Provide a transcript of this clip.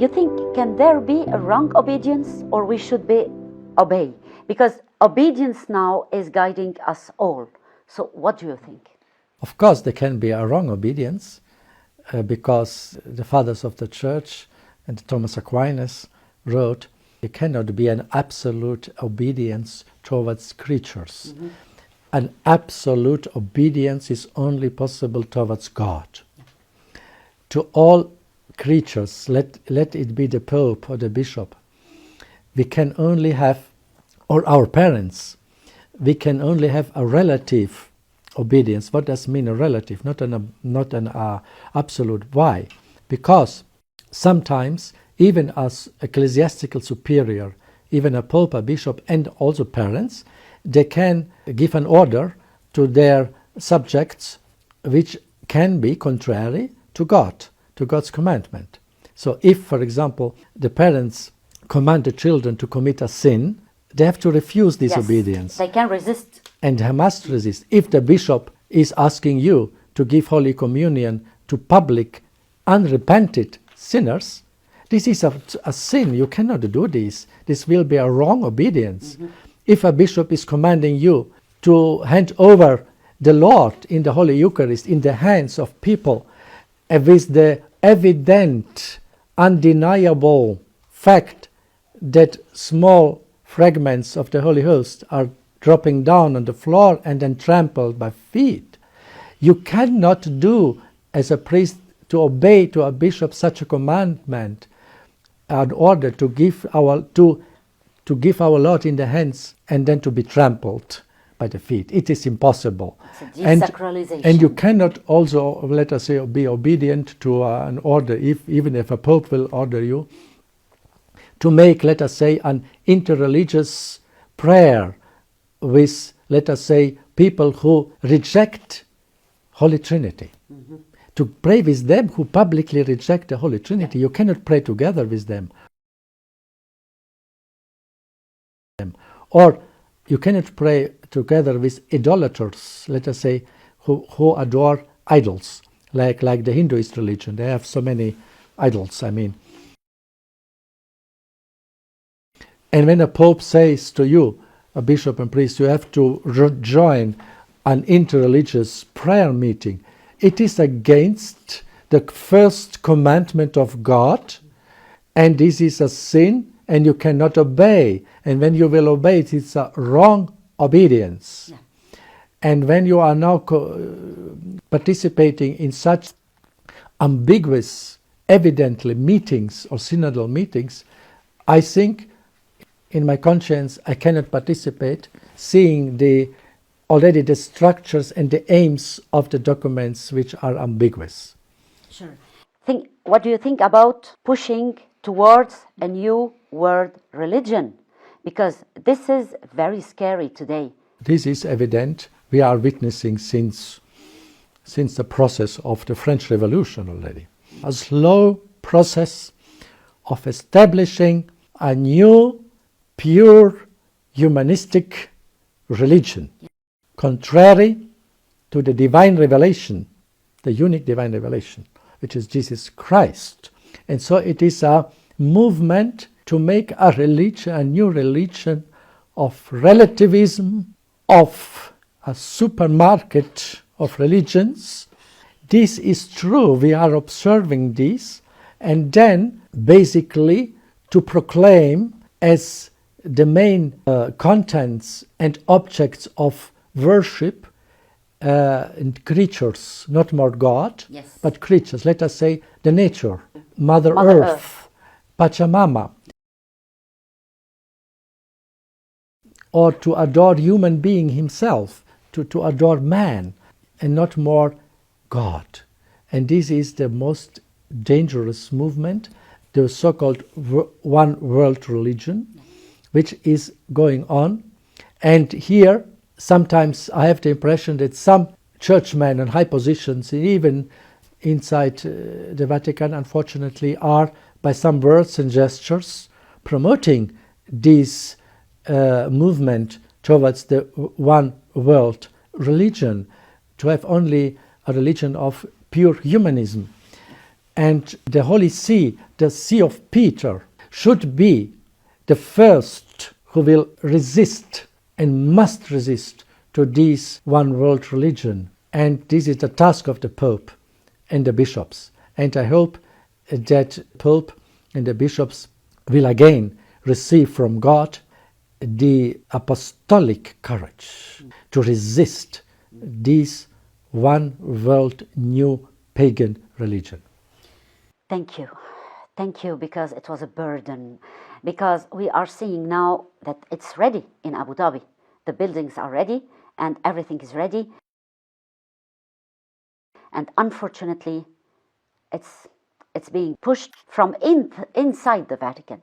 you think, can there be a wrong obedience, or we should obey? Because obedience now is guiding us all. So what do you think? Of course, there can be a wrong obedience, because the fathers of the church and Thomas Aquinas wrote, there cannot be an absolute obedience towards creatures. Mm-hmm. An absolute obedience is only possible towards God. To all creatures, let it be the Pope or the Bishop, we can only have, or our parents, we can only have a relative obedience. What does mean a relative? Not an absolute. Why? Because sometimes even as ecclesiastical superior, even a Pope, a Bishop, and also parents, they can give an order to their subjects which can be contrary to God, to God's commandment. So if, for example, the parents command the children to commit a sin, they have to refuse this obedience. They can resist. And they must resist. If the bishop is asking you to give Holy Communion to public, unrepented sinners, this is a sin. You cannot do this. This will be a wrong obedience. Mm-hmm. If a bishop is commanding you to hand over the Lord in the Holy Eucharist in the hands of people with the evident, undeniable fact that small fragments of the Holy Host are dropping down on the floor and then trampled by feet, you cannot do as a priest to obey to a bishop such a commandment in order to give our Lord in the hands and then to be trampled by the feet. It is impossible. It's a desacralization. And you cannot also, let us say, be obedient to an order, even if a pope will order you to make, let us say, an interreligious prayer with, let us say, people who reject Holy Trinity. Mm-hmm. To pray with them who publicly reject the Holy Trinity. You cannot pray together with them. Or you cannot pray together with idolaters, let us say, who adore idols, like the Hinduist religion. They have so many idols, And when a pope says to you, a bishop and priest, you have to join an interreligious prayer meeting, it is against the first commandment of God, and this is a sin, and you cannot obey. And when you will obey it, it's a wrong obedience. Yeah. And when you are now participating in such ambiguous, evidently meetings or synodal meetings, I think, in my conscience, I cannot participate, seeing already the structures and the aims of the documents which are ambiguous. Sure. What do you think about pushing towards a new world religion? Because this is very scary today. This is evident. We are witnessing since the process of the French Revolution already. A slow process of establishing a new, pure, humanistic religion. Contrary to the divine revelation, the unique divine revelation, which is Jesus Christ. And so it is a movement to make a religion, a new religion of relativism, of a supermarket of religions. This is true, we are observing this, and then basically to proclaim as the main contents and objects of worship and creatures, not more God, yes, but creatures. Let us say the nature, Mother Earth, Pachamama, or to adore human being himself, to adore man, and not more God. And this is the most dangerous movement, the so-called one world religion, which is going on. And here, sometimes I have the impression that some churchmen in high positions, even inside the Vatican, unfortunately, are, by some words and gestures, promoting this movement towards the one world religion, to have only a religion of pure humanism. And the Holy See, the See of Peter, should be the first who will resist and must resist to this one world religion. And this is the task of the Pope and the bishops. And I hope that Pope and the bishops will again receive from God the apostolic courage to resist this one world new pagan religion. Thank you. Thank you, because it was a burden. Because we are seeing now that it's ready in Abu Dhabi. The buildings are ready and everything is ready. And unfortunately, it's being pushed from inside the Vatican.